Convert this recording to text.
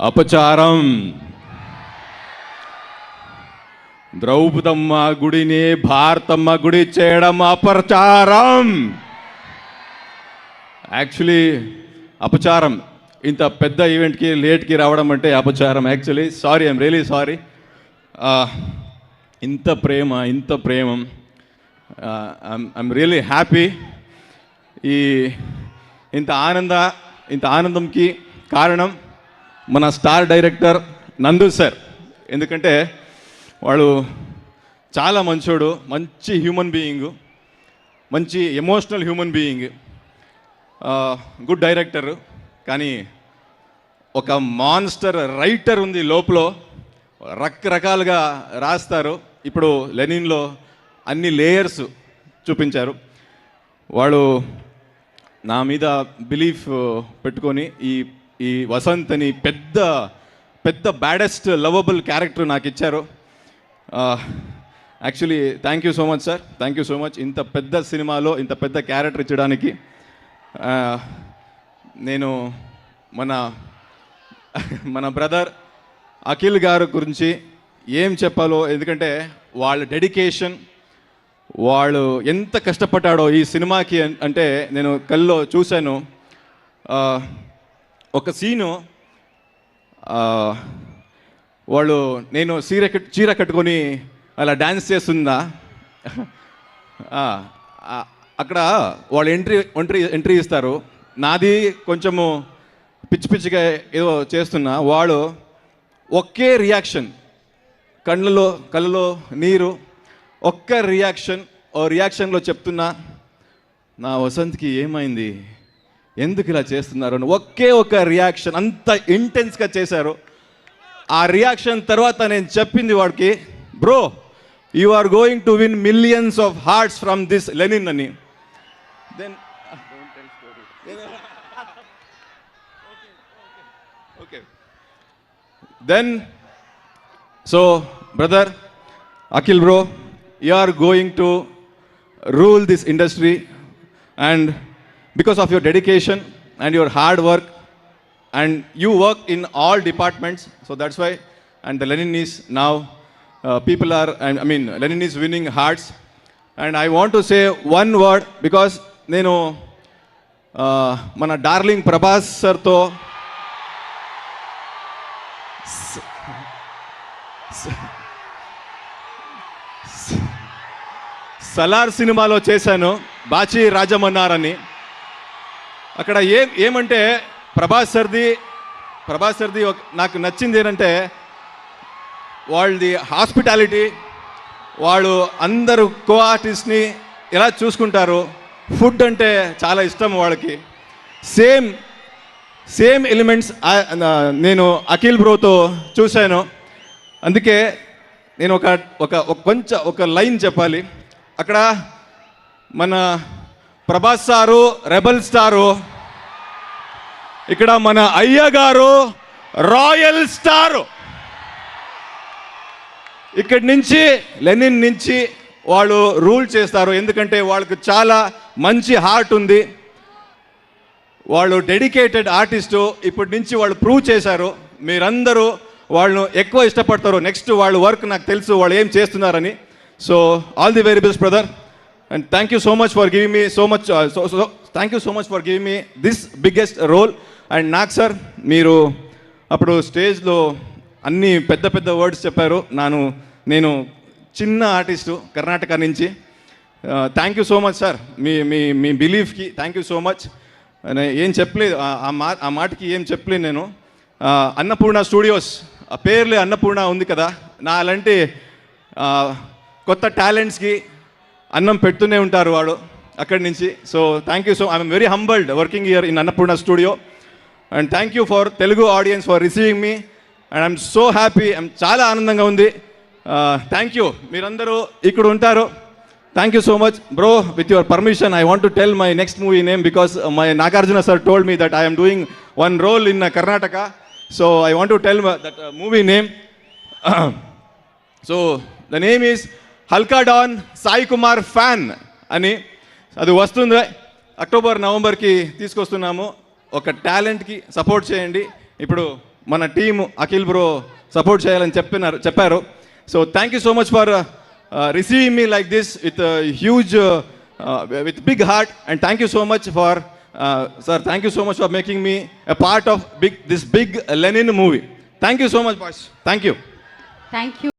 అపచారం. ద్రౌపదమ్మ గుడిని భారతమ్మ గుడి చేయడం అపచారం. యాక్చువల్లీ అపచారం. ఇంత పెద్ద ఈవెంట్కి లేట్కి రావడం అంటే అపచారం. Actually sorry, I'm really sorry. ఇంత ప్రేమ ఐఎమ్ రియలీ హ్యాపీ. ఇంత ఆనందంకి కారణం మన స్టార్ డైరెక్టర్ నందు సార్. ఎందుకంటే వాడు చాలా మంచోడు, మంచి హ్యూమన్ బీయింగు, మంచి emotional human being, good director. కానీ ఒక మాన్స్టర్ రైటర్ ఉంది లోపల, రకరకాలుగా రాస్తారు. ఇప్పుడు లెనిన్లో అన్ని లేయర్స్ చూపించారు. వాడు నా మీద బిలీఫ్ పెట్టుకొని ఈ వసంత్ అని పెద్ద బ్యాడెస్ట్ లవబుల్ క్యారెక్టర్ నాకు ఇచ్చారు. Actually thank you so much sir, thank you so much. ఇంత పెద్ద సినిమాలో ఇంత పెద్ద క్యారెక్టర్ ఇచ్చడానికి నేను మన బ్రదర్ అఖిల్ గారు గురించి ఏం చెప్పాలో, ఎందుకంటే వాళ్ళ డెడికేషన్, వాళ్ళు ఎంత కష్టపడ్డాడో ఈ సినిమాకి అంటే నేను కల్లో చూశాను. ఒక సీను, వాళ్ళు నేను చీర కట్టుకొని అలా డ్యాన్స్ చేస్తుందా, అక్కడ వాళ్ళు ఎంట్రీ ఇస్తారు. నాది కొంచెము పిచ్చిగా ఏదో చేస్తున్నా, వాడు ఒకే రియాక్షన్, కళ్ళలో నీరు, ఒక్క రియాక్షన్లో చెప్తున్నా, నా వసంత్కి ఏమైంది, ఎందుకు ఇలా చేస్తున్నారు అని ఒక్క రియాక్షన్, అంత ఇంటెన్స్గా చేశారు. ఆ రియాక్షన్ తర్వాత నేను చెప్పింది వాడికి, bro you are going to win millions of hearts from this Lenin అని. Then then so brother Akhil bro, you are going to rule this industry, and because of your dedication and your hard work, and you work in all departments, so that's why, and the Lenin is now people are, Lenin is winning hearts. And I want to say one word, because nenu mana darling Prabhas sir to Salaar సినిమాలో చేశాను, బాచి రాజమన్నారని. అక్కడ ఏమంటే ప్రభాస్ సర్ది నాకు నచ్చింది ఏంటంటే వాళ్ళది hospitality, వాళ్ళు అందరూ కో ఆర్టిస్ట్ని ఎలా చూసుకుంటారు. ఫుడ్ అంటే చాలా ఇష్టం వాళ్ళకి. సేమ్ ఎలిమెంట్స్ నేను అఖిల్ బ్రోతో చూశాను. అందుకే నేను ఒక లైన్ చెప్పాలి. అక్కడ మన ప్రభాస్ సారు రెబల్ స్టారు, ఇక్కడ మన అయ్య గారు రాయల్ స్టారు. ఇక్కడి నుంచి లెనిన్ నుంచి వాళ్ళు రూల్ చేస్తారు, ఎందుకంటే వాళ్ళకి చాలా మంచి హార్ట్ ఉంది. వాళ్ళు డెడికేటెడ్ ఆర్టిస్టు. ఇప్పటి నుంచి వాళ్ళు ప్రూవ్ చేశారు. మీరందరూ వాళ్ళను ఎక్కువ ఇష్టపడతారు. నెక్స్ట్ వాళ్ళ వర్క్ నాకు తెలుసు, వాళ్ళు ఏం చేస్తున్నారని. So all the very best brother, and thank you so much for giving me thank you so much for giving me this biggest role. And నాకు సార్, మీరు అప్పుడు స్టేజ్లో అన్ని పెద్ద వర్డ్స్ చెప్పారు. నేను చిన్న ఆర్టిస్టు కర్ణాటక నుంచి. Thank you so much sir, మీ బిలీఫ్కి థ్యాంక్ యూ సో మచ్. ఏం చెప్పలేదు, ఆ మాటకి ఏం చెప్పలేదు నేను. అన్నపూర్ణ స్టూడియోస్, ఆ పేర్లే అన్నపూర్ణ ఉంది కదా, నా అలాంటి కొత్త టాలెంట్స్కి అన్నం పెడుతూనే ఉంటారు వాడు అక్కడి నుంచి. So thank you so, I'm very humbled working here in Annapurna studio. And thank you for Telugu audience for receiving me, and I'm so happy. చాలా ఆనందంగా ఉంది. థ్యాంక్ యూ, మీరందరూ ఇక్కడ ఉంటారు. Thank you so much bro. With your permission I want to tell my next movie name, because my Nagarjuna sir told me that I am doing one role in Karnataka. So I want to tell that movie name. So the name is Halka don Sai Kumar fan అని. అది వస్తుంది October నవంబర్కి తీసుకొస్తున్నాము. ఒక టాలెంట్కి support చేయండి. ఇప్పుడు మన team Akhil bro support చేయాలని చెప్పారు. So thank you so much for receiving me like this with huge with big heart, and thank you so much for sir, thank you so much for making me a part of this big Lenin movie. Thank you so much boss. Thank you.